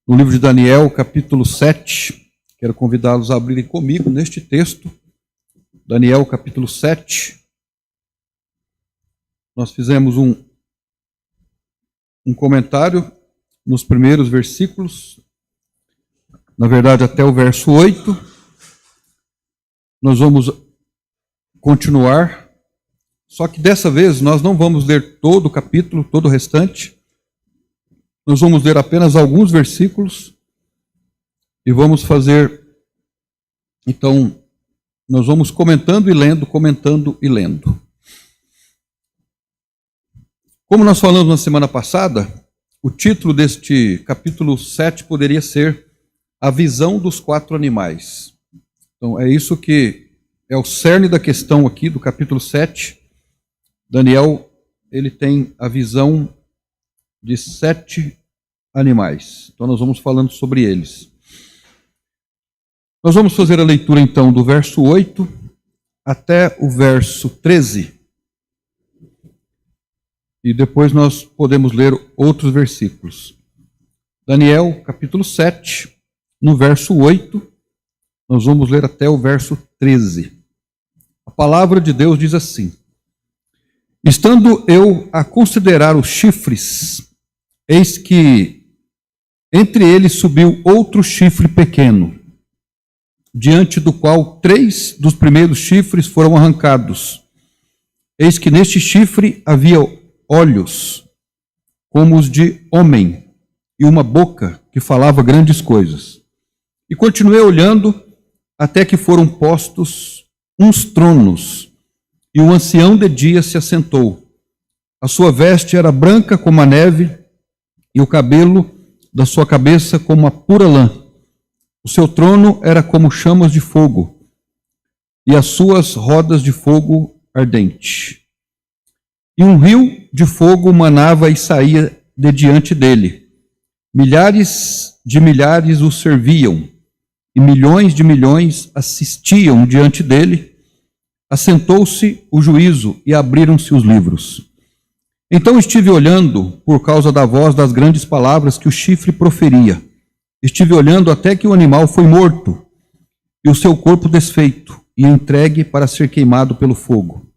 no livro de Daniel, capítulo 7. Quero convidá-los a abrirem comigo neste texto. Daniel, capítulo 7. Nós fizemos um comentário nos primeiros versículos, na verdade até o verso 8. Nós vamos continuar, só que dessa vez nós não vamos ler todo o capítulo, todo o restante. Nós vamos ler apenas alguns versículos e vamos fazer, então, nós vamos comentando e lendo, comentando e lendo. Como nós falamos na semana passada, o título deste capítulo 7 poderia ser A Visão dos Quatro Animais. Então, é isso que é o cerne da questão aqui do capítulo 7. Daniel, ele tem a visão de 7 animais. Então, nós vamos falando sobre eles. Nós vamos fazer a leitura, então, do verso 8 até o verso 13. E depois nós podemos ler outros versículos. Daniel, capítulo 7, no verso 8, nós vamos ler até o verso 13. A palavra de Deus diz assim: Estando eu a considerar os chifres, eis que entre eles subiu outro chifre pequeno, diante do qual 3 dos primeiros chifres foram arrancados. Eis que neste chifre havia olhos como os de homem e uma boca que falava grandes coisas. E continuei olhando até que foram postos uns tronos, e o ancião de dias se assentou. A sua veste era branca como a neve, e o cabelo da sua cabeça como a pura lã. O seu trono era como chamas de fogo, e as suas rodas de fogo ardente. E um rio de fogo manava e saía de diante dele. Milhares de milhares o serviam, e milhões de milhões assistiam diante dele. Assentou-se o juízo e abriram-se os livros. Então estive olhando por causa da voz das grandes palavras que o chifre proferia. Estive olhando até que o animal foi morto, e o seu corpo desfeito, e entregue para ser queimado pelo fogo.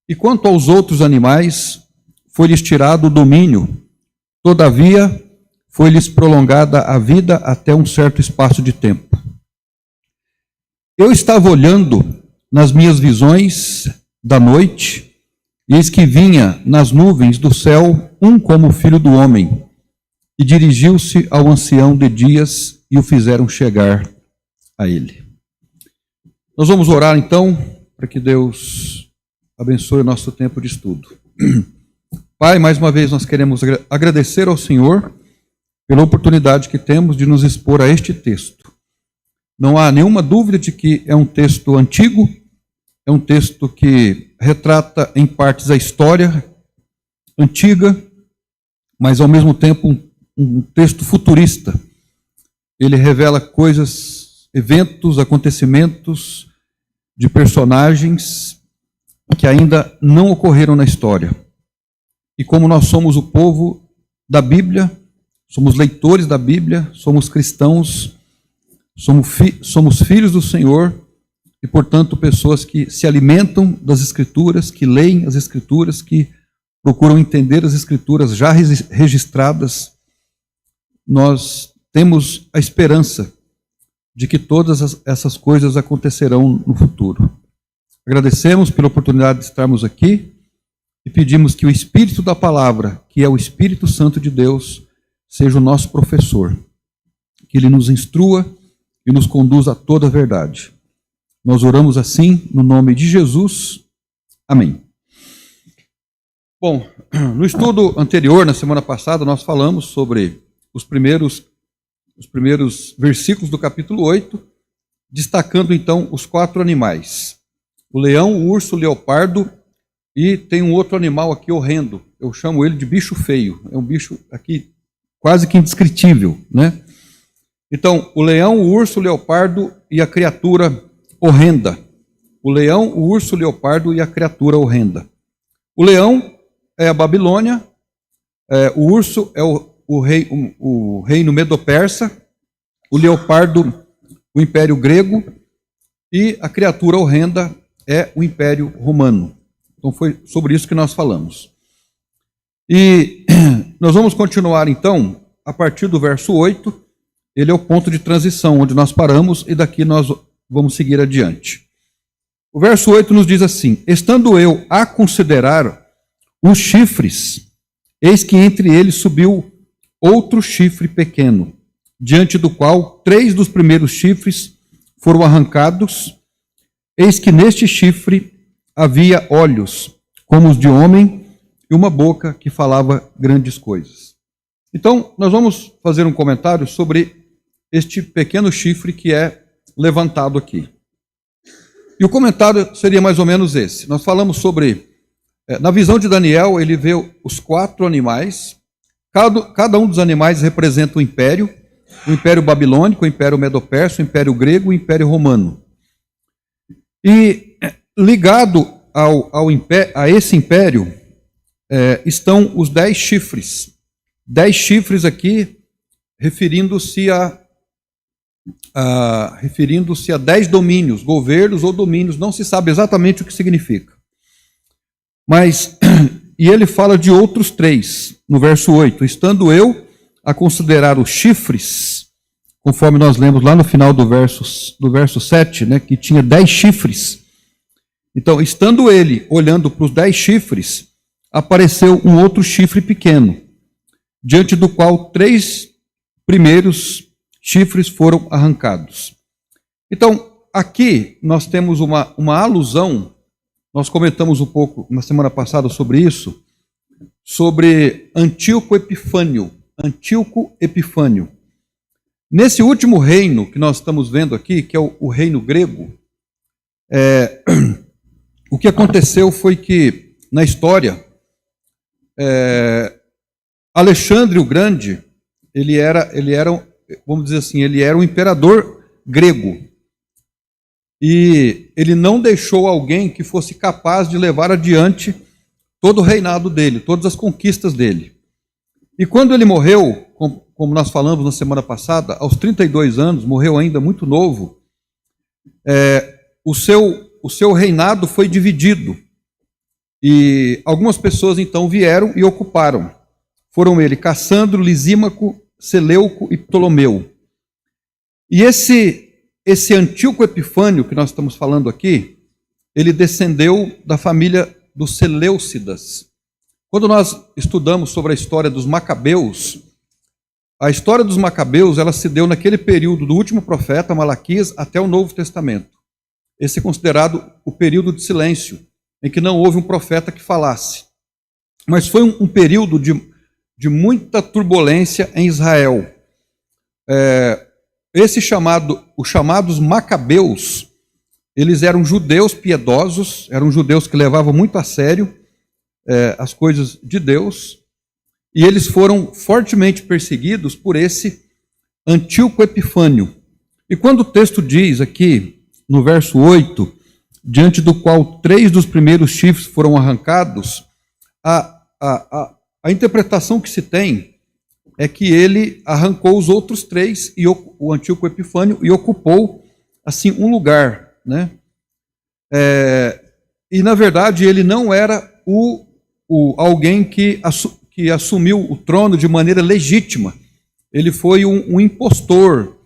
E quanto aos outros animais, foi-lhes tirado o domínio, todavia foi-lhes prolongada a vida até um certo espaço de tempo. Eu estava olhando nas minhas visões da noite, e eis que vinha nas nuvens do céu um como filho do homem, e dirigiu-se ao ancião de dias, e o fizeram chegar a ele. Nós vamos orar então, para que Deus abençoe o nosso tempo de estudo. Pai, mais uma vez nós queremos agradecer ao Senhor pela oportunidade que temos de nos expor a este texto. Não há nenhuma dúvida de que é um texto antigo, é um texto que retrata em partes a história antiga, mas ao mesmo tempo um texto futurista. Ele revela coisas, eventos, acontecimentos de personagens que ainda não ocorreram na história. E como nós somos o povo da Bíblia, somos leitores da Bíblia, somos cristãos, somos filhos do Senhor e, portanto, pessoas que se alimentam das Escrituras, que leem as Escrituras, que procuram entender as Escrituras já registradas. Nós temos a esperança de que todas essas coisas acontecerão no futuro. Agradecemos pela oportunidade de estarmos aqui e pedimos que o Espírito da Palavra, que é o Espírito Santo de Deus, seja o nosso professor, que Ele nos instrua e nos conduza a toda a verdade. Nós oramos assim no nome de Jesus. Amém. Bom, no estudo anterior, na semana passada, nós falamos sobre os primeiros versículos do capítulo 8, destacando então os 4 animais. O leão, o urso, o leopardo, e tem um outro animal aqui horrendo. Eu chamo ele de bicho feio. É um bicho aqui quase que indescritível, né? Então, o leão, o urso, o leopardo e a criatura horrenda. O leão, o urso, o leopardo e a criatura horrenda. O leão é a Babilônia, o urso é o reino medo-persa, o leopardo, o Império Grego, e a criatura horrenda é o Império Romano. Então foi sobre isso que nós falamos. E nós vamos continuar então, a partir do verso 8, ele é o ponto de transição, onde nós paramos, e daqui nós vamos seguir adiante. O verso 8 nos diz assim: estando eu a considerar os chifres, eis que entre eles subiu outro chifre pequeno, diante do qual 3 dos primeiros chifres foram arrancados. Eis que neste chifre havia olhos, como os de homem, e uma boca que falava grandes coisas. Então, nós vamos fazer um comentário sobre este pequeno chifre que é levantado aqui. E o comentário seria mais ou menos esse. Nós falamos sobre, na visão de Daniel, ele vê os 4 animais. Cada um dos animais representa um império: o Império Babilônico, o Império Medo-Persa, o Império Grego e o Império Romano. E ligado a esse império estão os 10 chifres. 10 chifres aqui, referindo-se a 10 domínios, governos ou domínios, não se sabe exatamente o que significa. Mas, e ele fala de outros 3, no verso 8, estando eu a considerar os chifres, conforme nós lemos lá no final do verso 7, né, que tinha 10 chifres. Então, estando ele olhando para os 10 chifres, apareceu um outro chifre pequeno, diante do qual 3 primeiros chifres foram arrancados. Então, aqui nós temos uma alusão, nós comentamos um pouco na semana passada sobre isso, sobre Antíoco Epifânio. Antíoco Epifânio. Nesse último reino que nós estamos vendo aqui, que é o reino grego, o que aconteceu foi que, na história, Alexandre o Grande, ele era, vamos dizer assim, ele era um imperador grego. E ele não deixou alguém que fosse capaz de levar adiante todo o reinado dele, todas as conquistas dele. E quando ele morreu, como nós falamos na semana passada, aos 32 anos, morreu ainda muito novo, o seu reinado foi dividido. E algumas pessoas então vieram e ocuparam. Foram ele, Cassandro, Lisímaco, Seleuco e Ptolomeu. E esse Antíoco Epifânio que nós estamos falando aqui, ele descendeu da família dos Seleucidas. Quando nós estudamos sobre a história dos Macabeus, a história dos Macabeus, ela se deu naquele período do último profeta, Malaquias, até o Novo Testamento. Esse é considerado o período de silêncio, em que não houve um profeta que falasse. Mas foi um período de muita turbulência em Israel. Os chamados Macabeus, eles eram judeus piedosos, eram judeus que levavam muito a sério as coisas de Deus, e eles foram fortemente perseguidos por esse Antíoco Epifânio. E quando o texto diz aqui, no verso 8, diante do qual 3 dos primeiros chifres foram arrancados, a interpretação que se tem é que ele arrancou os outros 3, e o Antíoco Epifânio, e ocupou, assim, um lugar, né? E, na verdade, ele não era alguém que assumiu o trono de maneira legítima. Ele foi um impostor.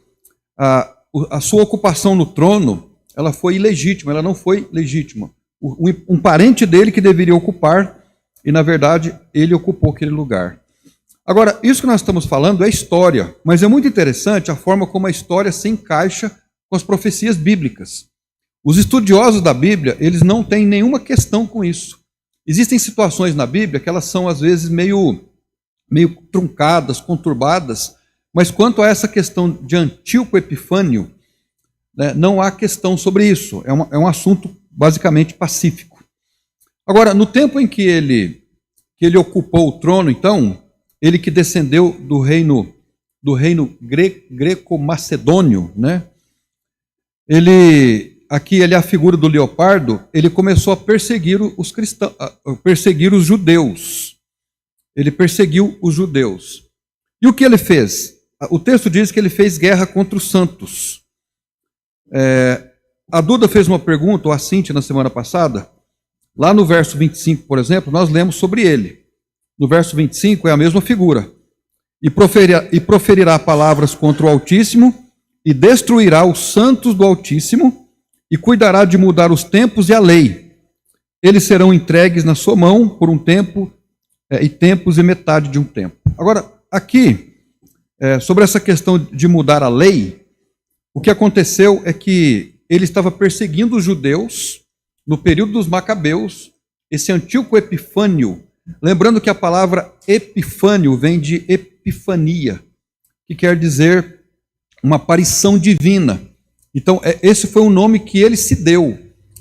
A sua ocupação no trono, ela foi ilegítima, ela não foi legítima. Um parente dele que deveria ocupar, e, na verdade, ele ocupou aquele lugar. Agora, isso que nós estamos falando é história, mas é muito interessante a forma como a história se encaixa com as profecias bíblicas. Os estudiosos da Bíblia, eles não têm nenhuma questão com isso. Existem situações na Bíblia que elas são, às vezes, meio truncadas, conturbadas, mas quanto a essa questão de Antíoco Epifânio, né, não há questão sobre isso. É um assunto basicamente pacífico. Agora, no tempo em que ele ocupou o trono, então, ele que descendeu do reino greco-macedônio, né? Aqui ele é a figura do leopardo, ele começou a perseguir os cristãos, perseguir os judeus. Ele perseguiu os judeus. E o que ele fez? O texto diz que ele fez guerra contra os santos. A Duda fez uma pergunta, ou a Cíntia, na semana passada. Lá no verso 25, por exemplo, nós lemos sobre ele. No verso 25 é a mesma figura. E proferirá palavras contra o Altíssimo, e destruirá os santos do Altíssimo, e cuidará de mudar os tempos e a lei. Eles serão entregues na sua mão por um tempo, e tempos e metade de um tempo. Agora, aqui, sobre essa questão de mudar a lei, o que aconteceu é que ele estava perseguindo os judeus no período dos Macabeus, esse Antíoco Epifânio. Lembrando que a palavra Epifânio vem de epifania, que quer dizer uma aparição divina. Então, esse foi o nome que ele se deu,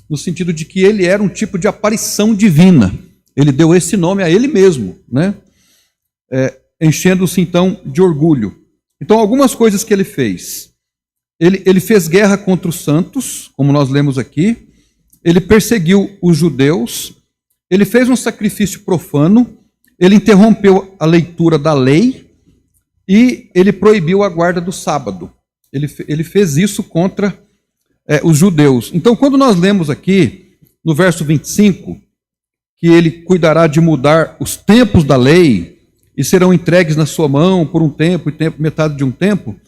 no sentido de que ele era um tipo de aparição divina. Ele deu esse nome a ele mesmo, né? Enchendo-se então de orgulho. Então, algumas coisas que ele fez. Ele fez guerra contra os santos, como nós lemos aqui. Ele perseguiu os judeus. Ele fez um sacrifício profano. Ele interrompeu a leitura da lei. E ele proibiu a guarda do sábado. Ele fez isso contra os judeus. Então, quando nós lemos aqui, no verso 25, que ele cuidará de mudar os tempos da lei e serão entregues na sua mão por um tempo e metade de um tempo,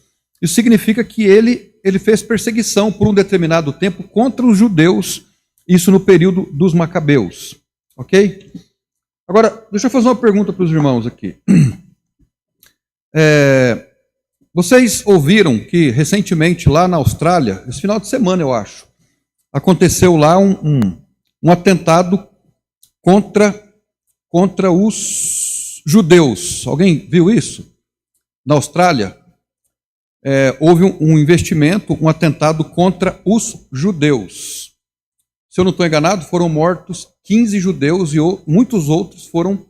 isso significa que ele fez perseguição por um determinado tempo contra os judeus, isso no período dos Macabeus. Ok? Agora, deixa eu fazer uma pergunta para os irmãos aqui. Vocês ouviram que recentemente lá na Austrália, esse final de semana eu acho, aconteceu lá um atentado contra os judeus. Alguém viu isso? Na Austrália, houve um investimento, um atentado contra os judeus. Se eu não estou enganado, foram mortos 15 judeus e muitos outros foram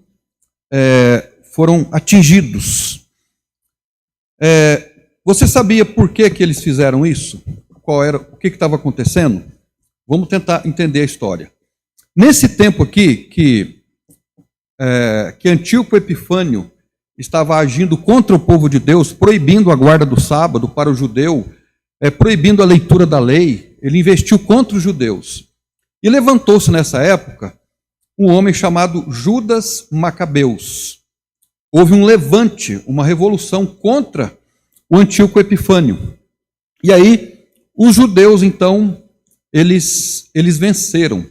atingidos. Você sabia por que eles fizeram isso? O que estava acontecendo? Vamos tentar entender a história. Nesse tempo aqui, que Antíoco Epifânio estava agindo contra o povo de Deus, proibindo a guarda do sábado para o judeu, proibindo a leitura da lei, ele investiu contra os judeus. E levantou-se nessa época um homem chamado Judas Macabeus. Houve um levante, uma revolução contra o Antíoco Epifânio. E aí, os judeus, então, eles venceram.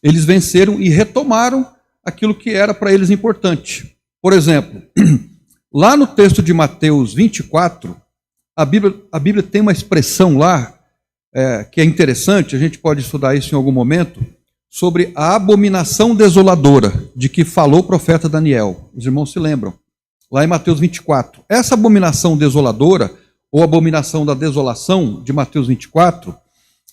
Eles venceram e retomaram aquilo que era para eles importante. Por exemplo, lá no texto de Mateus 24, a Bíblia tem uma expressão lá que é interessante, a gente pode estudar isso em algum momento, sobre a abominação desoladora de que falou o profeta Daniel. Os irmãos se lembram? Lá em Mateus 24. Essa abominação desoladora, ou abominação da desolação de Mateus 24,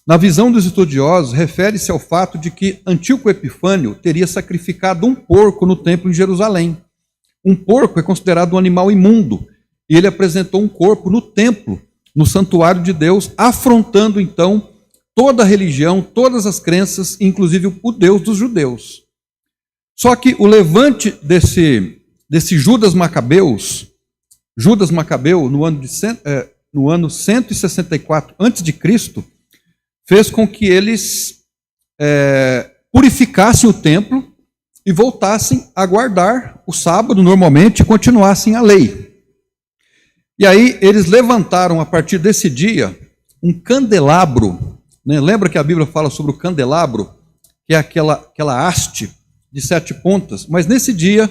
na visão dos estudiosos, refere-se ao fato de que Antíoco Epifânio teria sacrificado um porco no templo em Jerusalém. Um porco é considerado um animal imundo, e ele apresentou um corpo no templo, no santuário de Deus, afrontando então toda a religião, todas as crenças, inclusive o Deus dos judeus. Só que o levante desse Judas Macabeu, no ano 164 a.C., fez com que eles purificassem o templo e voltassem a guardar o sábado normalmente e continuassem a lei. E aí eles levantaram, a partir desse dia, um candelabro, né? Lembra que a Bíblia fala sobre o candelabro, que é aquela haste de 7 pontas? Mas nesse dia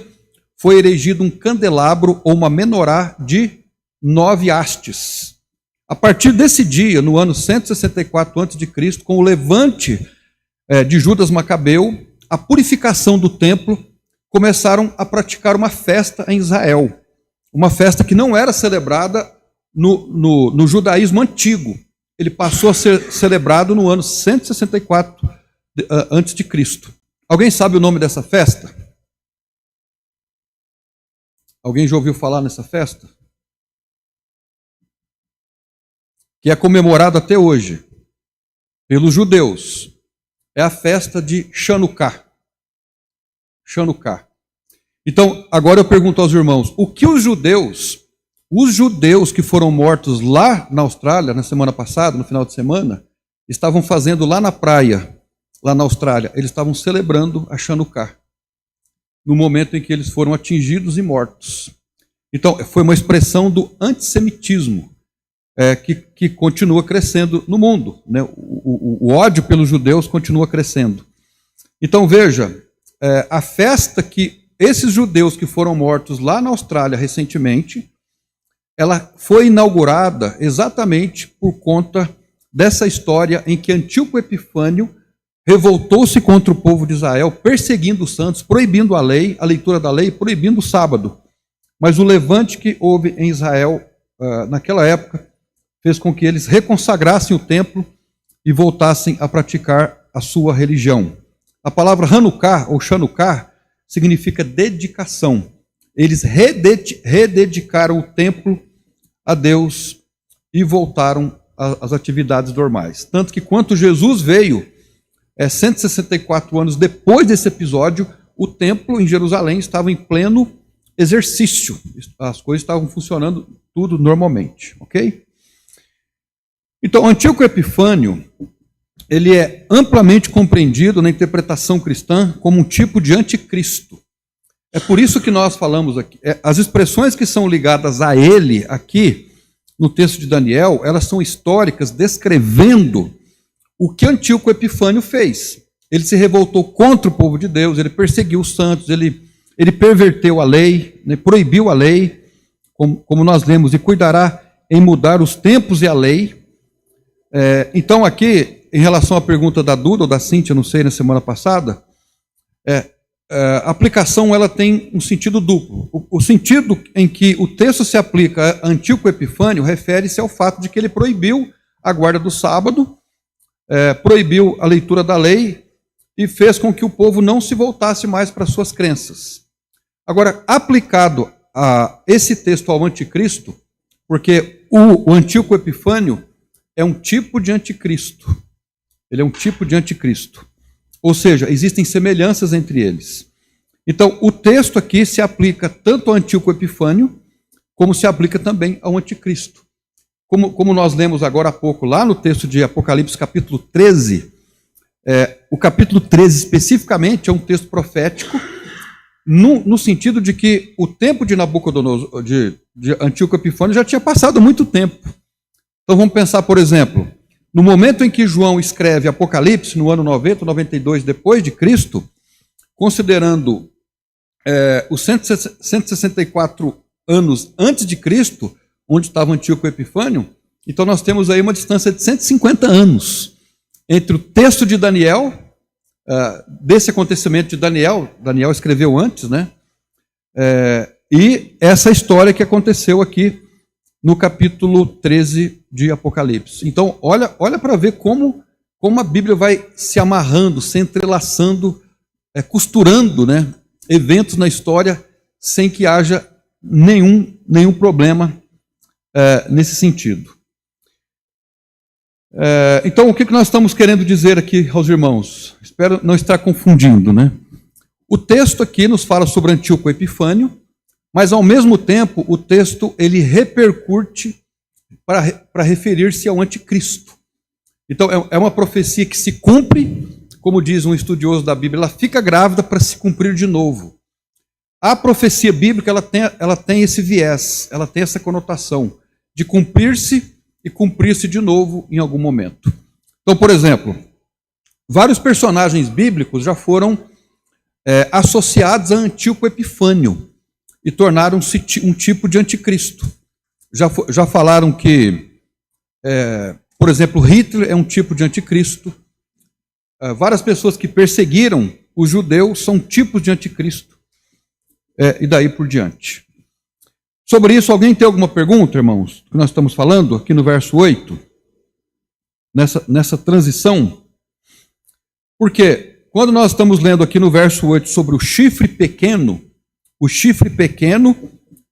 foi erigido um candelabro ou uma menorá de 9 hastes. A partir desse dia, no ano 164 a.C., com o levante de Judas Macabeu, a purificação do templo, começaram a praticar uma festa em Israel. Uma festa que não era celebrada no judaísmo antigo. Ele passou a ser celebrado no ano 164 a.C. Alguém sabe o nome dessa festa? Alguém já ouviu falar nessa festa? Que é comemorada até hoje pelos judeus. É a festa de Chanukah. Chanukah. Então, agora eu pergunto aos irmãos, o que os judeus Os judeus que foram mortos lá na Austrália, na semana passada, no final de semana, estavam fazendo lá na praia, lá na Austrália, eles estavam celebrando a Chanukah, no momento em que eles foram atingidos e mortos. Então, foi uma expressão do antissemitismo, que continua crescendo no mundo, né? O ódio pelos judeus continua crescendo. Então, veja, a festa que esses judeus que foram mortos lá na Austrália recentemente, ela foi inaugurada exatamente por conta dessa história em que Antíoco Epifânio revoltou-se contra o povo de Israel, perseguindo os santos, proibindo a lei, a leitura da lei, proibindo o sábado. Mas o levante que houve em Israel naquela época fez com que eles reconsagrassem o templo e voltassem a praticar a sua religião. A palavra Hanukkah ou Chanukah significa dedicação. Eles rededicaram o templo a Deus e voltaram às atividades normais. Tanto que quando Jesus veio, 164 anos depois desse episódio, o templo em Jerusalém estava em pleno exercício. As coisas estavam funcionando tudo normalmente, ok? Então, Antíoco Epifânio, ele é amplamente compreendido na interpretação cristã como um tipo de anticristo. É por isso que nós falamos aqui, as expressões que são ligadas a ele aqui, no texto de Daniel, elas são históricas, descrevendo o que Antíoco Epifânio fez. Ele se revoltou contra o povo de Deus, ele perseguiu os santos, ele perverteu a lei, né, proibiu a lei, como nós lemos, e cuidará em mudar os tempos e a lei. Então aqui, em relação à pergunta da Duda ou da Cíntia, não sei, na semana passada, a aplicação ela tem um sentido duplo. O sentido em que o texto se aplica a Antíoco Epifânio refere-se ao fato de que ele proibiu a guarda do sábado, proibiu a leitura da lei e fez com que o povo não se voltasse mais para suas crenças. Agora, aplicado a esse texto ao anticristo, porque o Antíoco Epifânio é um tipo de anticristo. Ele é um tipo de anticristo. Ou seja, existem semelhanças entre eles. Então, o texto aqui se aplica tanto ao Antíoco Epifânio, como se aplica também ao anticristo. Como nós lemos agora há pouco, lá no texto de Apocalipse, capítulo 13, o capítulo 13 especificamente é um texto profético, no sentido de que o tempo de Nabucodonosor, de Antíoco Epifânio, já tinha passado muito tempo. Então vamos pensar, por exemplo, no momento em que João escreve Apocalipse, no ano 90, 92 depois de Cristo, considerando os 164 anos antes de Cristo, onde estava Antíoco Epifânio, então nós temos aí uma distância de 150 anos entre o texto de Daniel, desse acontecimento de Daniel escreveu antes, né? E essa história que aconteceu aqui no capítulo 13 de Apocalipse. Então, olha para ver como a Bíblia vai se amarrando, se entrelaçando, costurando, né, eventos na história sem que haja nenhum problema nesse sentido. Então, o que nós estamos querendo dizer aqui aos irmãos? Espero não estar confundindo, né? O texto aqui nos fala sobre Antíoco Epifânio, mas, ao mesmo tempo, o texto ele repercute para referir-se ao anticristo. Então, é uma profecia que se cumpre, como diz um estudioso da Bíblia, ela fica grávida para se cumprir de novo. A profecia bíblica ela tem esse viés, ela tem essa conotação de cumprir-se e cumprir-se de novo em algum momento. Então, por exemplo, vários personagens bíblicos já foram associados a Antíoco Epifânio e tornaram-se um tipo de anticristo. Já falaram que, por exemplo, Hitler é um tipo de anticristo. Várias pessoas que perseguiram os judeus são tipos de anticristo. E daí por diante. Sobre isso, alguém tem alguma pergunta, irmãos? Que nós estamos falando aqui no verso 8? Nessa transição? Porque quando nós estamos lendo aqui no verso 8 sobre o chifre pequeno,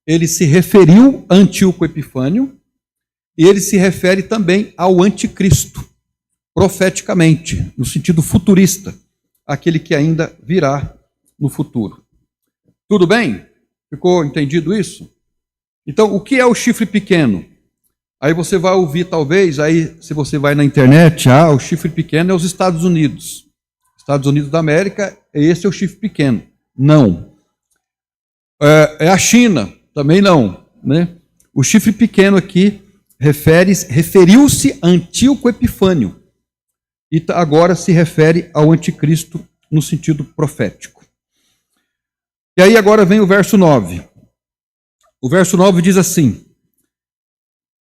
ele se referiu a Antíoco Epifânio e ele se refere também ao anticristo, profeticamente, no sentido futurista, aquele que ainda virá no futuro. Tudo bem? Ficou entendido isso? Então, o que é o chifre pequeno? Aí você vai ouvir, talvez, aí se você vai na internet, o chifre pequeno é os Estados Unidos. Estados Unidos da América, esse é o chifre pequeno. Não. É a China, também não, né? O chifre pequeno aqui referiu-se a Antíoco Epifânio. E agora se refere ao anticristo no sentido profético. E aí agora vem o verso 9. O verso 9 diz assim: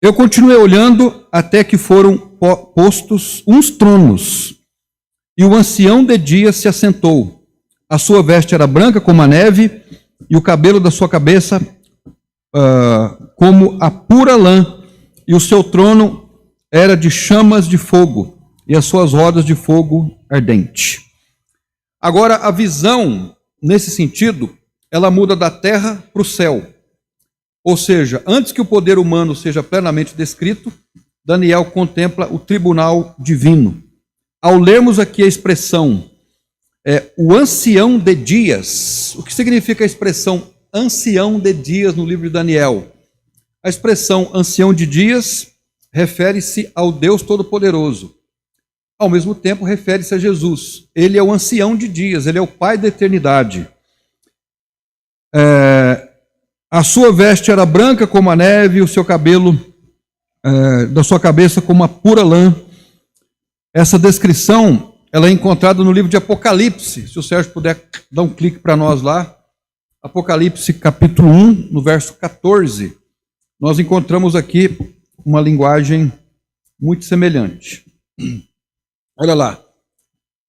eu continuei olhando até que foram postos uns tronos, e o ancião de dias se assentou. A sua veste era branca como a neve, e o cabelo da sua cabeça como a pura lã, e o seu trono era de chamas de fogo, e as suas rodas de fogo ardente. Agora, a visão, nesse sentido, ela muda da terra para o céu. Ou seja, antes que o poder humano seja plenamente descrito, Daniel contempla o tribunal divino. Ao lermos aqui a expressão o ancião de dias, o que significa a expressão ancião de dias no livro de Daniel? A expressão ancião de dias refere-se ao Deus Todo-Poderoso. Ao mesmo tempo, refere-se a Jesus. Ele é o ancião de dias, ele é o Pai da eternidade. A sua veste era branca como a neve, e o seu cabelo da sua cabeça como a pura lã. Essa descrição, ela é encontrada no livro de Apocalipse. Se o Sérgio puder dar um clique para nós lá. Apocalipse capítulo 1, no verso 14. Nós encontramos aqui uma linguagem muito semelhante. Olha lá.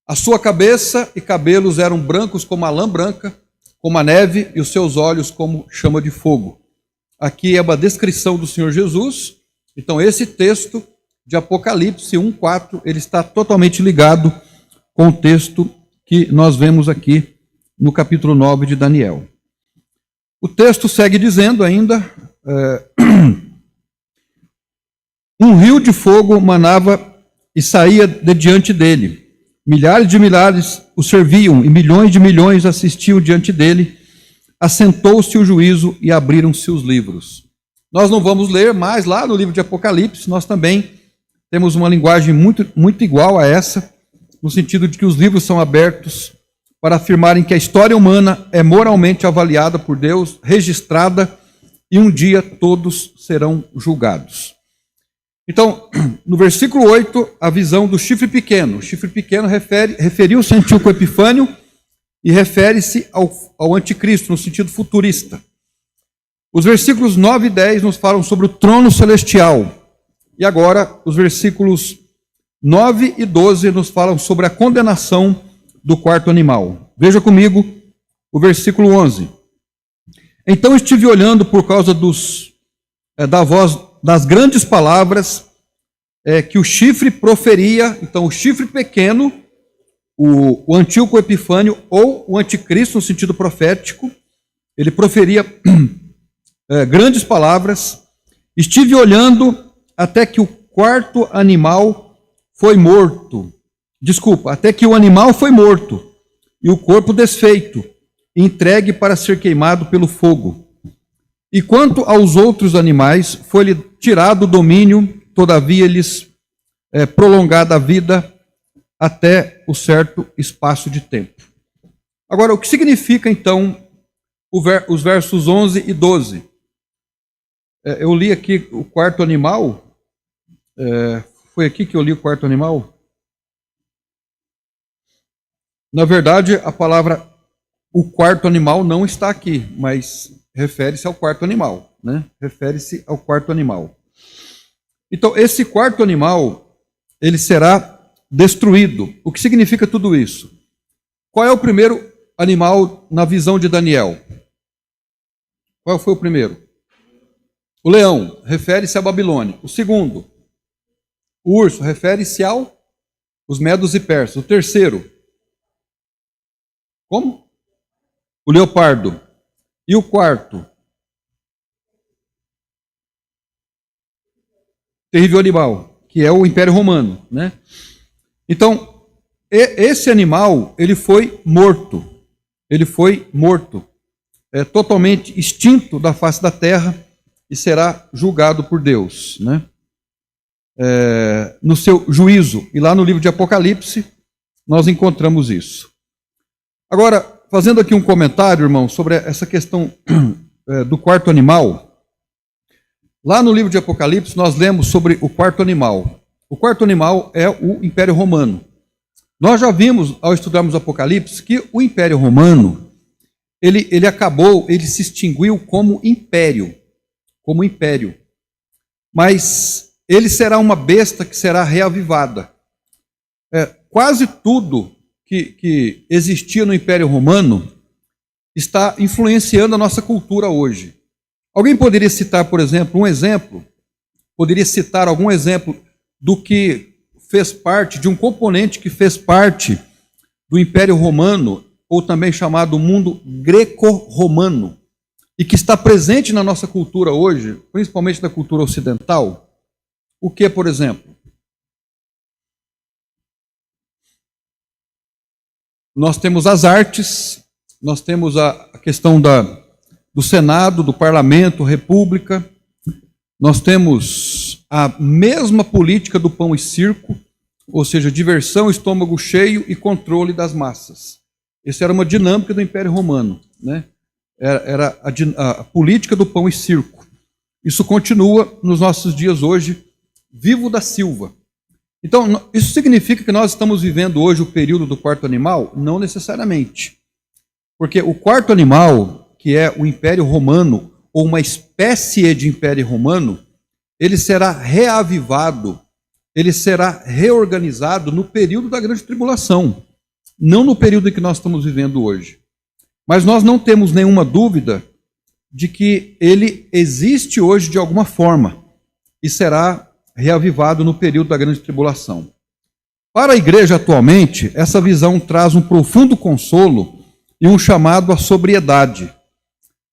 A sua cabeça e cabelos eram brancos como a lã branca, como a neve, e os seus olhos como chama de fogo. Aqui é uma descrição do Senhor Jesus. Então, esse texto de Apocalipse 1:4, ele está totalmente ligado com o texto que nós vemos aqui no capítulo 9 de Daniel. O texto segue dizendo ainda: um rio de fogo manava e saía de diante dele. Milhares de milhares o serviam, e milhões de milhões assistiam diante dele. Assentou-se o juízo e abriram-se os livros. Nós não vamos ler, mas lá no livro de Apocalipse, nós também temos uma linguagem muito igual a essa, no sentido de que os livros são abertos para afirmarem que a história humana é moralmente avaliada por Deus, registrada, e um dia todos serão julgados. Então, no versículo 8, a visão do chifre pequeno. O chifre pequeno referiu-se a Antíoco Epifânio e refere-se ao anticristo, no sentido futurista. Os versículos 9 e 10 nos falam sobre o trono celestial. E agora, os versículos 9 e 12 nos falam sobre a condenação do quarto animal. Veja comigo o versículo 11. Então estive olhando por causa da voz das grandes palavras que o chifre proferia. Então, o chifre pequeno, o Antíoco Epifânio, ou o anticristo no sentido profético, ele proferia grandes palavras. Estive olhando até que o quarto animal foi morto. Desculpa, até que o animal foi morto, e o corpo desfeito, entregue para ser queimado pelo fogo. E quanto aos outros animais, foi-lhe tirado o domínio, todavia lhes prolongada a vida até o certo espaço de tempo. Agora, o que significa então os versos 11 e 12? Eu li aqui o quarto animal. Foi aqui que eu li o quarto animal? Na verdade, a palavra o quarto animal não está aqui, mas refere-se ao quarto animal, né? Refere-se ao quarto animal. Então, esse quarto animal, ele será destruído. O que significa tudo isso? Qual é o primeiro animal na visão de Daniel? Qual foi o primeiro? O leão, refere-se à Babilônia. O segundo, o urso, refere-se aos medos e persas. O terceiro, como? O leopardo. E o quarto? Terrível animal, que é o Império Romano, né? Então, esse animal, ele foi morto. Ele foi morto. Totalmente extinto da face da terra. e será julgado por Deus, né? No seu juízo. E lá no livro de Apocalipse, nós encontramos isso. Agora, fazendo aqui um comentário, irmão, sobre essa questão do quarto animal. Lá no livro de Apocalipse, nós lemos sobre o quarto animal. O quarto animal é o Império Romano. Nós já vimos, ao estudarmos Apocalipse, que o Império Romano, ele acabou, ele se extinguiu como império. Mas ele será uma besta que será reavivada. Quase tudo que existia no Império Romano está influenciando a nossa cultura hoje. Alguém poderia citar, por exemplo, poderia citar algum exemplo do que fez parte, de um componente que fez parte do Império Romano, ou também chamado mundo greco-romano, e que está presente na nossa cultura hoje, principalmente na cultura ocidental? O que, por exemplo? Nós temos as artes, nós temos a questão do Senado, do Parlamento, República, nós temos a mesma política do pão e circo, ou seja, diversão, estômago cheio e controle das massas. Essa era uma dinâmica do Império Romano, né? Era a política do pão e circo. Isso continua nos nossos dias hoje, vivo da Silva. Então, isso significa que nós estamos vivendo hoje o período do quarto animal? Não necessariamente. Porque o quarto animal, que é o Império Romano, ou uma espécie de Império Romano, ele será reavivado, ele será reorganizado no período da Grande Tribulação, não no período em que nós estamos vivendo hoje. Mas nós não temos nenhuma dúvida de que ele existe hoje de alguma forma e será reavivado no período da Grande Tribulação. Para a igreja atualmente, essa visão traz um profundo consolo e um chamado à sobriedade.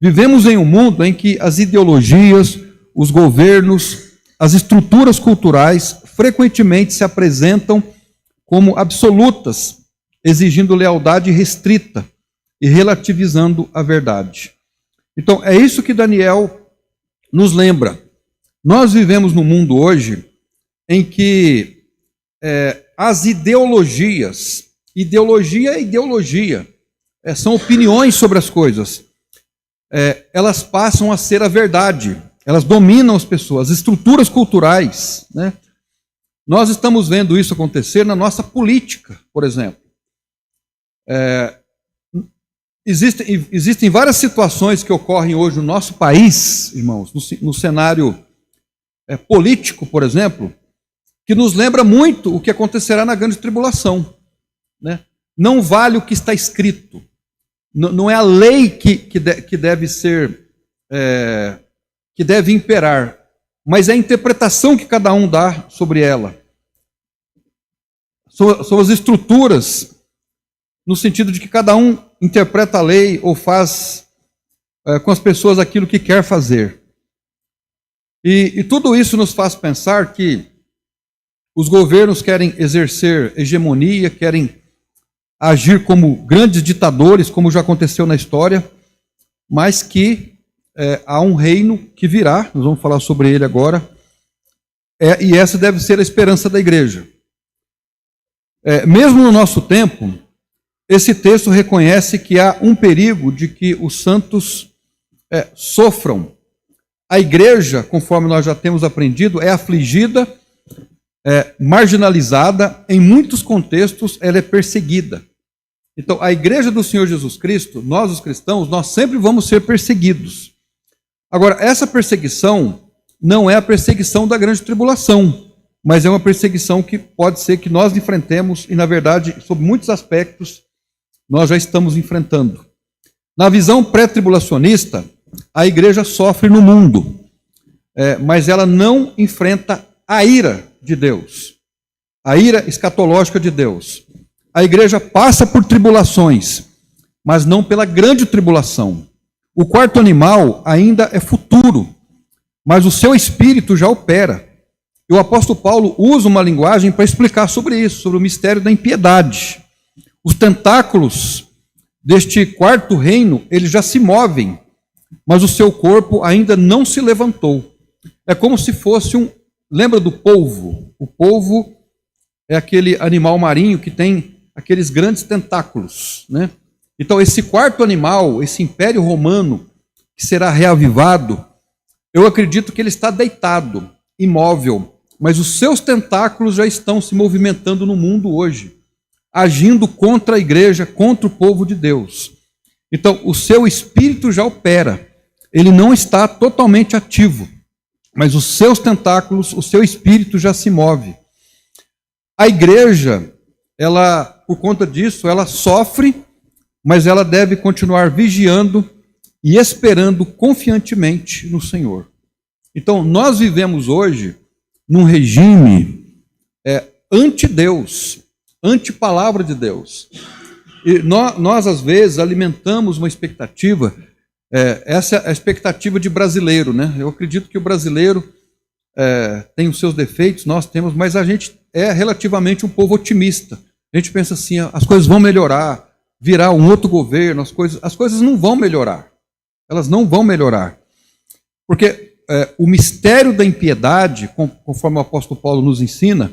Vivemos em um mundo em que as ideologias, os governos, as estruturas culturais frequentemente se apresentam como absolutas, exigindo lealdade restrita e relativizando a verdade. Então, é isso que Daniel nos lembra. Nós vivemos num mundo hoje em que as ideologias, ideologia é ideologia, são opiniões sobre as coisas, elas passam a ser a verdade, elas dominam as pessoas, as estruturas culturais, né? Nós estamos vendo isso acontecer na nossa política, por exemplo. Existem várias situações que ocorrem hoje no nosso país, irmãos, no cenário político, por exemplo, que nos lembra muito o que acontecerá na Grande Tribulação, né? Não vale o que está escrito, não é a lei que deve ser, que deve imperar, mas é a interpretação que cada um dá sobre ela. São as estruturas, no sentido de que cada um interpreta a lei ou faz com as pessoas aquilo que quer fazer. E tudo isso nos faz pensar que os governos querem exercer hegemonia, querem agir como grandes ditadores, como já aconteceu na história, mas que há um reino que virá, nós vamos falar sobre ele agora, e essa deve ser a esperança da igreja. Mesmo no nosso tempo, esse texto reconhece que há um perigo de que os santos sofram. A igreja, conforme nós já temos aprendido, é afligida, marginalizada, em muitos contextos ela é perseguida. Então, a igreja do Senhor Jesus Cristo, nós os cristãos, nós sempre vamos ser perseguidos. Agora, essa perseguição não é a perseguição da Grande Tribulação, mas é uma perseguição que pode ser que nós enfrentemos, e na verdade, sob muitos aspectos, nós já estamos enfrentando. Na visão pré-tribulacionista, a igreja sofre no mundo, mas ela não enfrenta a ira de Deus, a ira escatológica de Deus. A igreja passa por tribulações, mas não pela grande tribulação. O quarto animal ainda é futuro, mas o seu espírito já opera. E o apóstolo Paulo usa uma linguagem para explicar sobre isso, sobre o mistério da impiedade. Os tentáculos deste quarto reino, eles já se movem mas o seu corpo ainda não se levantou. É como se fosse lembra do polvo? O polvo é aquele animal marinho que tem aqueles grandes tentáculos, né? Então, esse quarto animal, esse império romano, que será reavivado, eu acredito que ele está deitado, imóvel, mas os seus tentáculos já estão se movimentando no mundo hoje, agindo contra a igreja, contra o povo de Deus. Então, o seu espírito já opera, ele não está totalmente ativo, mas os seus tentáculos, o seu espírito já se move. A igreja, ela, por conta disso, ela sofre, mas ela deve continuar vigiando e esperando confiantemente no Senhor. Então, nós vivemos hoje num regime anti-Deus, anti-palavra de Deus. E nós, às vezes, alimentamos uma expectativa, essa é a expectativa de brasileiro, né? Eu acredito que o brasileiro tem os seus defeitos, nós temos, mas a gente é relativamente um povo otimista. A gente pensa assim, as coisas vão melhorar, virá um outro governo, as coisas não vão melhorar. Elas não vão melhorar. Porque o mistério da impiedade, conforme o apóstolo Paulo nos ensina,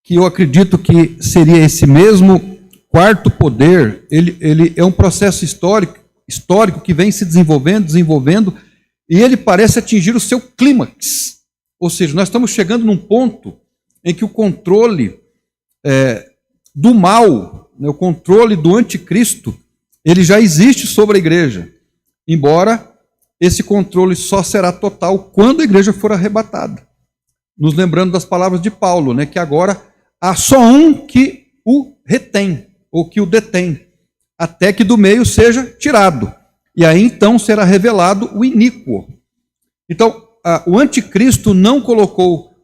que eu acredito que seria esse mesmo quarto poder, ele é um processo histórico que vem se desenvolvendo, e ele parece atingir o seu clímax. Ou seja, nós estamos chegando num ponto em que o controle do mal, né, o controle do anticristo, ele já existe sobre a igreja, embora esse controle só será total quando a igreja for arrebatada. Nos lembrando das palavras de Paulo, né, que agora há só um que o retém, ou que o detém, até que do meio seja tirado. E aí então será revelado o iníquo. Então, o anticristo não colocou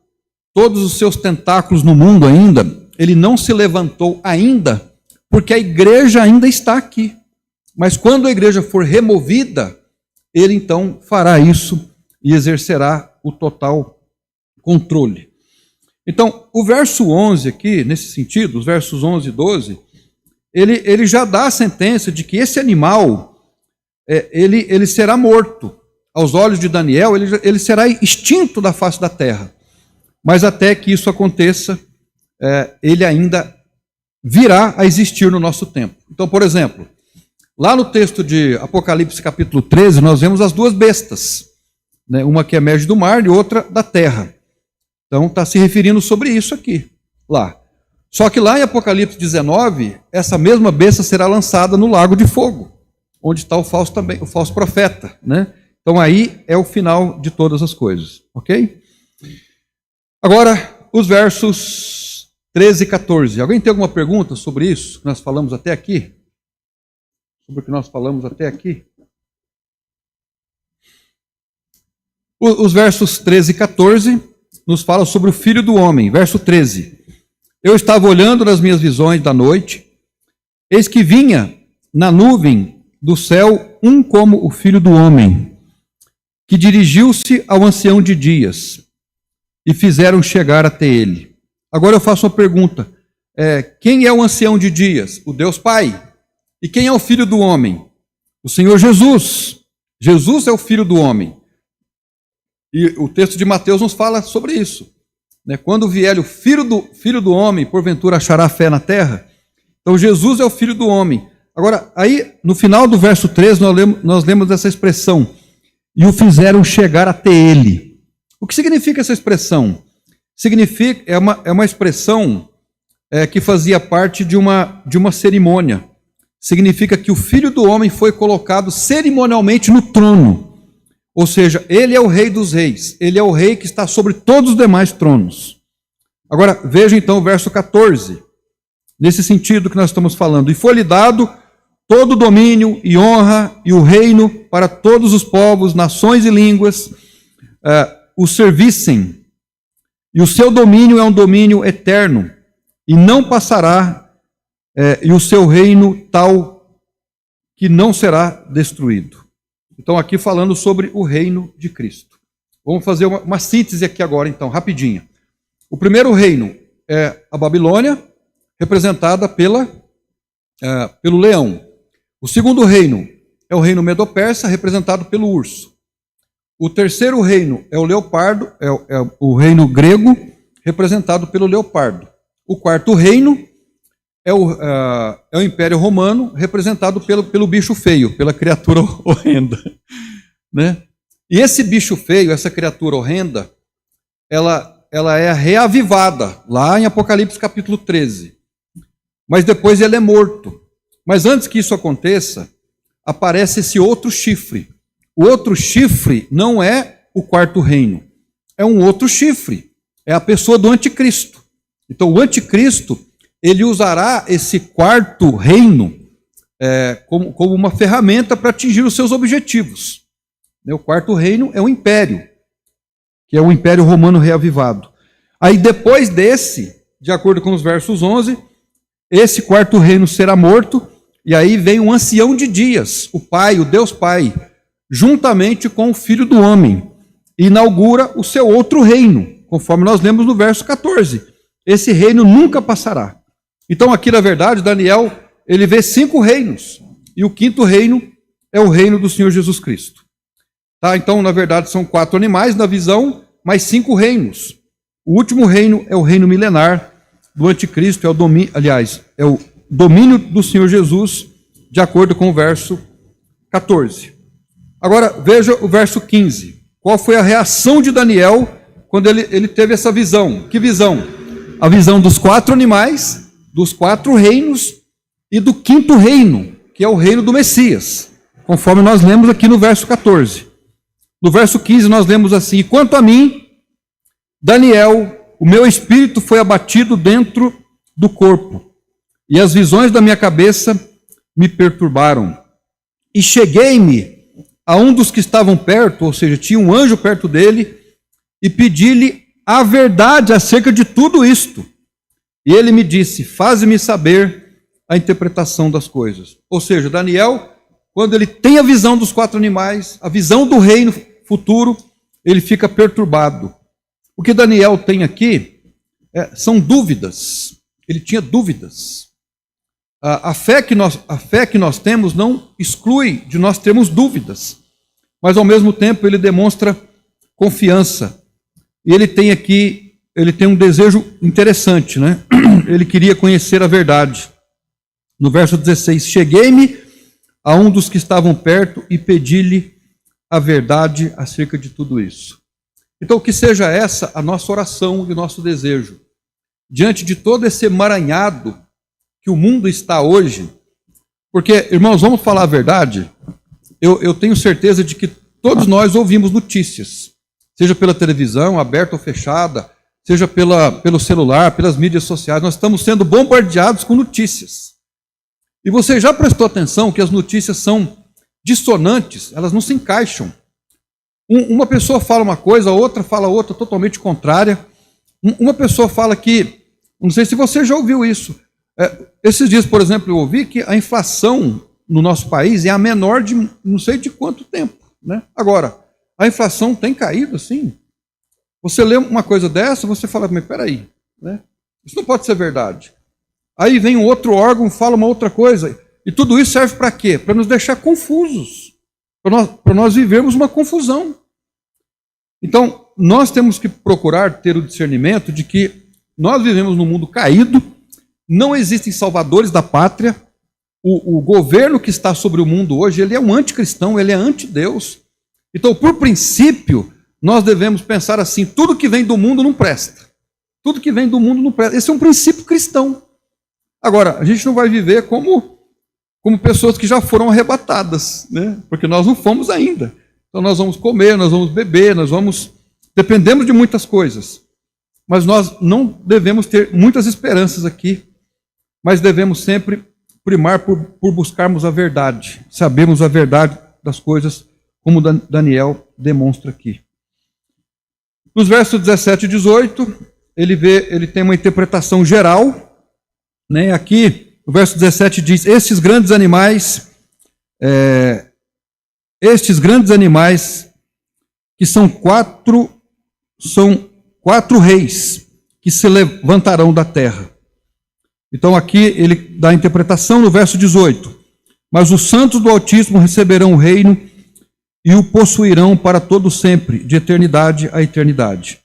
todos os seus tentáculos no mundo ainda, ele não se levantou ainda, porque a igreja ainda está aqui. Mas quando a igreja for removida, ele então fará isso e exercerá o total controle. Então, o verso 11 aqui, nesse sentido, os versos 11 e 12, ele já dá a sentença de que esse animal, ele será morto. Aos olhos de Daniel, ele será extinto da face da terra. Mas até que isso aconteça, ele ainda virá a existir no nosso tempo. Então, por exemplo, lá no texto de Apocalipse capítulo 13, nós vemos as duas bestas, né? Uma que emerge do mar e outra da terra. Então, está se referindo sobre isso aqui, lá. Só que lá em Apocalipse 19, essa mesma besta será lançada no lago de fogo, onde está o falso profeta, né? Então aí é o final de todas as coisas, ok? Agora, os versos 13 e 14. Alguém tem alguma pergunta sobre isso que nós falamos até aqui? Sobre o que nós falamos até aqui? Os versos 13 e 14 nos falam sobre o Filho do Homem. Verso 13. Eu estava olhando nas minhas visões da noite, eis que vinha na nuvem do céu um como o Filho do Homem, que dirigiu-se ao ancião de dias, e fizeram chegar até ele. Agora eu faço uma pergunta. Quem é o ancião de dias? O Deus Pai. E quem é o Filho do Homem? O Senhor Jesus. Jesus é o Filho do Homem. E o texto de Mateus nos fala sobre isso. Quando vier o Filho do Homem, porventura achará fé na terra? Então Jesus é o Filho do Homem. Agora, aí no final do verso 13, nós lemos essa expressão, e o fizeram chegar até ele. O que significa essa expressão? Significa, é uma expressão que fazia parte de uma cerimônia. Significa que o Filho do Homem foi colocado cerimonialmente no trono. Ou seja, ele é o Rei dos Reis. Ele é o Rei que está sobre todos os demais tronos. Agora, veja então o verso 14. Nesse sentido que nós estamos falando. E foi-lhe dado todo o domínio e honra e o reino para todos os povos, nações e línguas o servissem. E o seu domínio é um domínio eterno, e não passará, e o seu reino tal que não será destruído. Então, aqui falando sobre o reino de Cristo. Vamos fazer uma síntese aqui agora, então, rapidinho. O primeiro reino é a Babilônia, representada pelo leão. O segundo reino é o reino medo-persa, representado pelo urso. O terceiro reino é o leopardo, é o reino grego, representado pelo leopardo. O quarto reino é o Império Romano, representado pelo bicho feio, pela criatura horrenda. Né? E esse bicho feio, essa criatura horrenda, ela é reavivada, lá em Apocalipse capítulo 13. Mas depois ele é morto. Mas antes que isso aconteça, aparece esse outro chifre. O outro chifre não é o quarto reino, é um outro chifre, é a pessoa do anticristo. Então o anticristo, ele usará esse quarto reino como uma ferramenta para atingir os seus objetivos. O quarto reino é o império, que é o Império Romano reavivado. Aí depois desse, de acordo com os versos 11, esse quarto reino será morto, e aí vem o ancião de dias, o Pai, o Deus Pai, juntamente com o Filho do Homem, e inaugura o seu outro reino, conforme nós lemos no verso 14. Esse reino nunca passará. Então aqui, na verdade, Daniel, ele vê 5 reinos, e o quinto reino é o reino do Senhor Jesus Cristo. Tá? Então, na verdade, são 4 animais na visão, mais 5 reinos. O último reino é o reino milenar do anticristo, é o domínio do Senhor Jesus, de acordo com o verso 14. Agora, veja o verso 15. Qual foi a reação de Daniel quando ele teve essa visão? Que visão? A visão dos 4 animais, dos 4 reinos e do quinto reino, que é o reino do Messias, conforme nós lemos aqui no verso 14. No verso 15 nós lemos assim: e quanto a mim, Daniel, o meu espírito foi abatido dentro do corpo, e as visões da minha cabeça me perturbaram. E cheguei-me a um dos que estavam perto, ou seja, tinha um anjo perto dele, e pedi-lhe a verdade acerca de tudo isto. E ele me disse: faze-me saber a interpretação das coisas. Ou seja, Daniel, quando ele tem a visão dos 4 animais, a visão do reino futuro, ele fica perturbado. O que Daniel tem aqui são dúvidas. Ele tinha dúvidas. A fé que nós temos não exclui de nós termos dúvidas, mas ao mesmo tempo ele demonstra confiança. E ele tem um desejo interessante, né? Ele queria conhecer a verdade. No verso 16, cheguei-me a um dos que estavam perto e pedi-lhe a verdade acerca de tudo isso. Então, que seja essa a nossa oração e o nosso desejo. Diante de todo esse emaranhado que o mundo está hoje, porque, irmãos, vamos falar a verdade, eu tenho certeza de que todos nós ouvimos notícias, seja pela televisão, aberta ou fechada, seja pelo celular, pelas mídias sociais, nós estamos sendo bombardeados com notícias. E você já prestou atenção que as notícias são dissonantes, elas não se encaixam. Uma pessoa fala uma coisa, a outra fala outra totalmente contrária. Uma pessoa fala que, não sei se você já ouviu isso, esses dias, por exemplo, eu ouvi que a inflação no nosso país é a menor de não sei de quanto tempo. Né? Agora, a inflação tem caído assim. Você lê uma coisa dessa, você fala, mas peraí, né? Isso não pode ser verdade. Aí vem um outro órgão, fala uma outra coisa. E tudo isso serve para quê? Para nos deixar confusos. Para nós vivermos uma confusão. Então, nós temos que procurar ter o discernimento de que nós vivemos num mundo caído, não existem salvadores da pátria, o governo que está sobre o mundo hoje, ele é um anticristão, ele é antideus. Então, por princípio, nós devemos pensar assim, tudo que vem do mundo não presta. Tudo que vem do mundo não presta. Esse é um princípio cristão. Agora, a gente não vai viver como pessoas que já foram arrebatadas, né? Porque nós não fomos ainda. Então nós vamos comer, nós vamos beber, dependemos de muitas coisas. Mas nós não devemos ter muitas esperanças aqui, mas devemos sempre primar por buscarmos a verdade, sabermos a verdade das coisas, como Daniel demonstra aqui. Nos versos 17 e 18, ele tem uma interpretação geral, né? Aqui, o verso 17 diz: estes grandes animais que são quatro reis que se levantarão da terra. Então aqui ele dá a interpretação no verso 18. Mas os santos do Altíssimo receberão o reino e o possuirão para todo sempre, de eternidade a eternidade.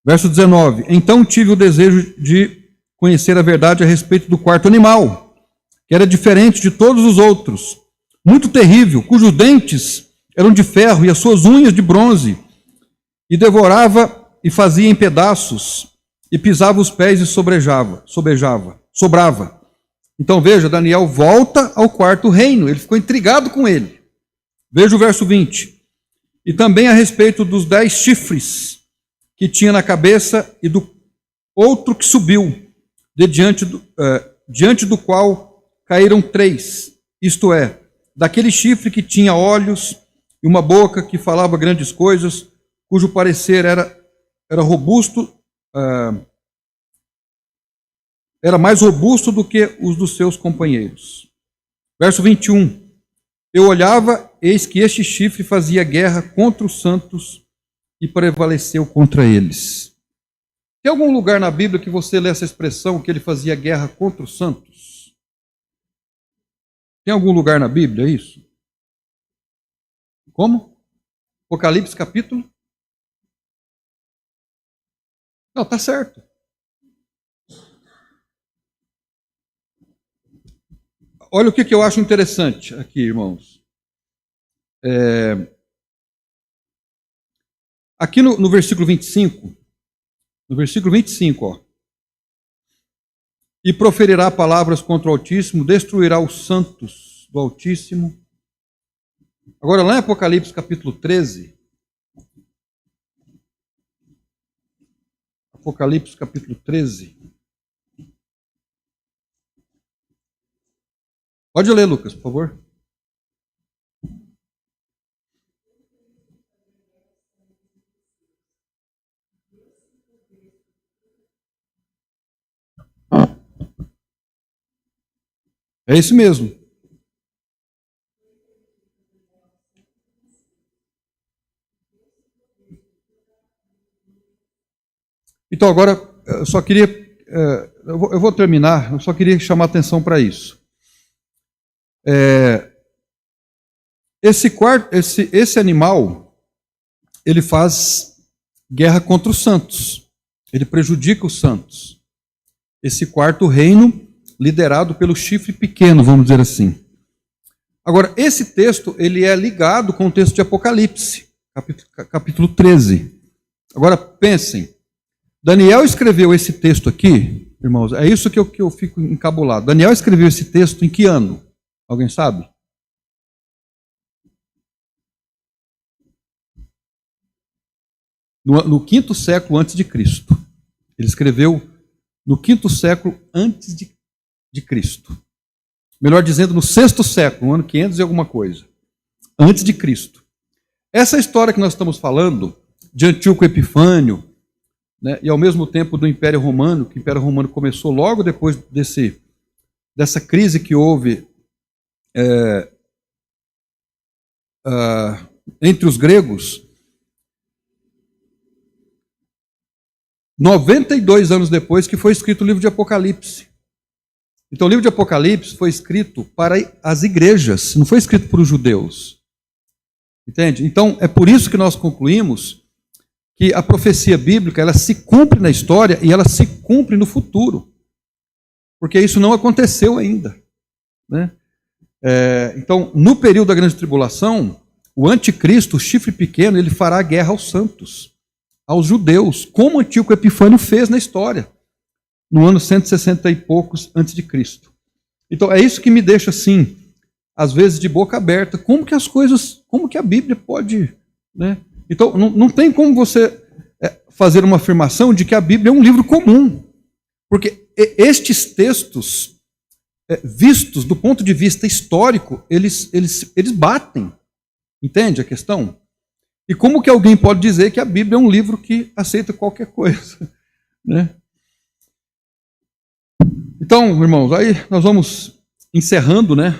Verso 19. Então tive o desejo de conhecer a verdade a respeito do quarto animal, que era diferente de todos os outros, muito terrível, cujos dentes eram de ferro e as suas unhas de bronze, e devorava e fazia em pedaços, e pisava os pés e sobrava. Então veja, Daniel volta ao quarto reino, ele ficou intrigado com ele. Veja o verso 20. E também a respeito dos 10 chifres que tinha na cabeça e do outro que subiu, diante do qual caíram 3, isto é, daquele chifre que tinha olhos e uma boca que falava grandes coisas, cujo parecer era robusto, era mais robusto do que os dos seus companheiros. Verso 21. Eu olhava, eis que este chifre fazia guerra contra os santos e prevaleceu contra eles. Tem algum lugar na Bíblia que você lê essa expressão, que ele fazia guerra contra os santos? Tem algum lugar na Bíblia isso? Como? Apocalipse capítulo? Não, está certo. Olha o que eu acho interessante aqui, irmãos. Aqui no versículo 25, ó. E proferirá palavras contra o Altíssimo, destruirá os santos do Altíssimo. Agora, lá em Apocalipse capítulo 13, Apocalipse capítulo 13. Pode ler, Lucas, por favor. É isso mesmo. Então, agora, eu só queria, eu vou terminar, eu só queria chamar atenção para isso. Esse animal, ele faz guerra contra os santos, ele prejudica os santos. Esse quarto reino, liderado pelo chifre pequeno, vamos dizer assim. Agora, esse texto, ele é ligado com o texto de Apocalipse, capítulo 13. Agora, pensem, Daniel escreveu esse texto aqui, irmãos, é isso que eu fico encabulado. Daniel escreveu esse texto em que ano? Alguém sabe? No 5º século antes de Cristo. Ele escreveu no 5º século antes de Cristo. Melhor dizendo, no 6º século, no ano 500 e alguma coisa. Antes de Cristo. Essa história que nós estamos falando, de Antíoco Epifânio, né, e ao mesmo tempo do Império Romano, que o Império Romano começou logo depois dessa crise que houve entre os gregos, 92 anos depois que foi escrito o livro de Apocalipse. Então o livro de Apocalipse foi escrito para as igrejas, não foi escrito para os judeus. Entende? Então é por isso que nós concluímos que a profecia bíblica, ela se cumpre na história e ela se cumpre no futuro. Porque isso não aconteceu ainda. Né? Então, no período da grande tribulação, o anticristo, o chifre pequeno, ele fará guerra aos santos, aos judeus, como Antíoco Epifânio fez na história, no ano 160 e poucos antes de Cristo. Então, é isso que me deixa assim, às vezes de boca aberta, como que a Bíblia pode... Né? Então, não tem como você fazer uma afirmação de que a Bíblia é um livro comum. Porque estes textos, vistos do ponto de vista histórico, eles batem. Entende a questão? E como que alguém pode dizer que a Bíblia é um livro que aceita qualquer coisa? Né? Então, irmãos, aí nós vamos encerrando, né,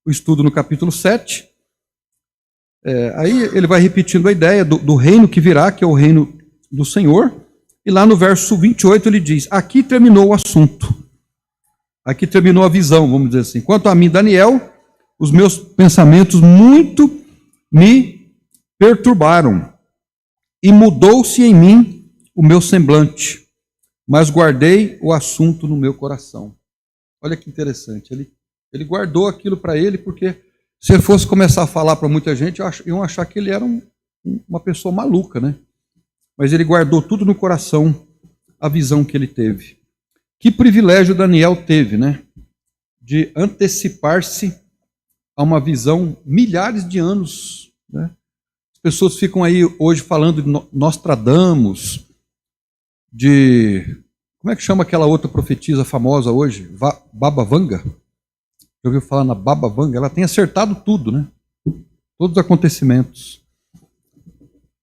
o estudo no capítulo 7. Aí ele vai repetindo a ideia do reino que virá, que é o reino do Senhor. E lá no verso 28 ele diz, aqui terminou o assunto. aqui terminou a visão, vamos dizer assim. Quanto a mim, Daniel, os meus pensamentos muito me perturbaram, e mudou-se em mim o meu semblante, mas guardei o assunto no meu coração. Olha que interessante, ele guardou aquilo para ele, porque se ele fosse começar a falar para muita gente, iam achar que ele era uma pessoa maluca, né? Mas ele guardou tudo no coração, a visão que ele teve. Que privilégio Daniel teve, né? De antecipar-se a uma visão milhares de anos, né? As pessoas ficam aí hoje falando de Nostradamus, de... Como é que chama aquela outra profetisa famosa hoje? Baba Vanga? Já ouviu falar na Baba Vanga? Ela tem acertado tudo, né? Todos os acontecimentos.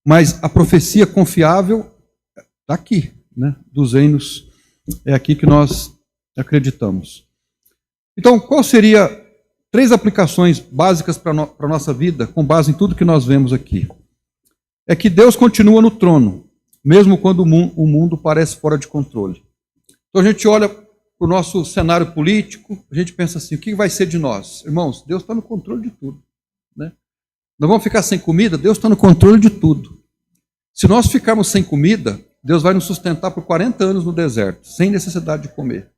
Mas a profecia confiável está aqui, né? Dos reinos, é aqui que nós acreditamos. Então, qual seria 3 aplicações básicas para a nossa vida, com base em tudo que nós vemos aqui? É que Deus continua no trono, mesmo quando o mundo parece fora de controle. Então a gente olha para o nosso cenário político, a gente pensa assim, o que vai ser de nós? Irmãos, Deus está no controle de tudo, né? Nós vamos ficar sem comida? Deus está no controle de tudo. Se nós ficarmos sem comida, Deus vai nos sustentar por 40 anos no deserto, sem necessidade de comer.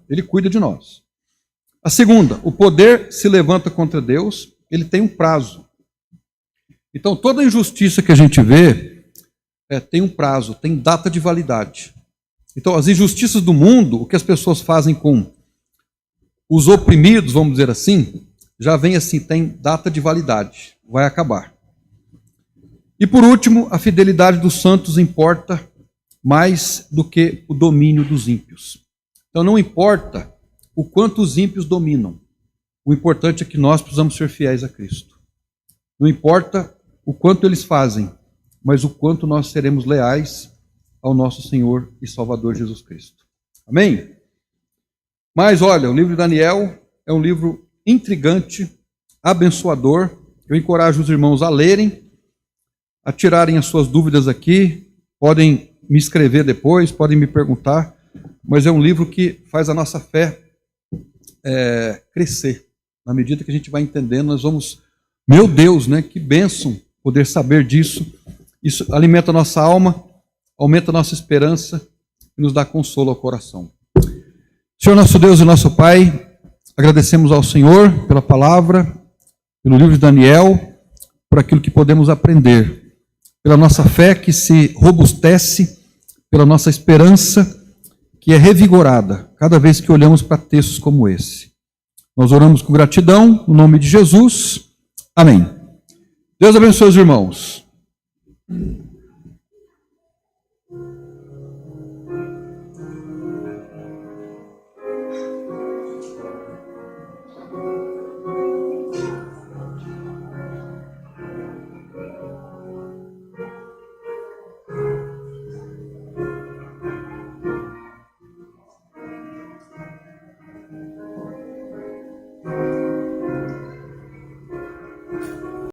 Ele cuida de nós. A segunda, o poder se levanta contra Deus, ele tem um prazo. Então toda injustiça que a gente vê tem um prazo, tem data de validade. Então as injustiças do mundo, o que as pessoas fazem com os oprimidos, vamos dizer assim, já vem assim, tem data de validade, vai acabar. E por último, a fidelidade dos santos importa mais do que o domínio dos ímpios. Então não importa o quanto os ímpios dominam, o importante é que nós precisamos ser fiéis a Cristo. Não importa o quanto eles fazem, mas o quanto nós seremos leais ao nosso Senhor e Salvador Jesus Cristo. Amém? Mas olha, o livro de Daniel é um livro intrigante, abençoador. Eu encorajo os irmãos a lerem, a tirarem as suas dúvidas aqui, podem me escrever depois, podem me perguntar, mas é um livro que faz a nossa fé crescer. Na medida que a gente vai entendendo, nós vamos... Meu Deus, né? Que bênção poder saber disso. Isso alimenta a nossa alma, aumenta a nossa esperança e nos dá consolo ao coração. Senhor nosso Deus e nosso Pai, agradecemos ao Senhor pela palavra, pelo livro de Daniel, por aquilo que podemos aprender, pela nossa fé que se robustece, pela nossa esperança que é revigorada cada vez que olhamos para textos como esse. Nós oramos com gratidão, no nome de Jesus. Amém. Deus abençoe os irmãos.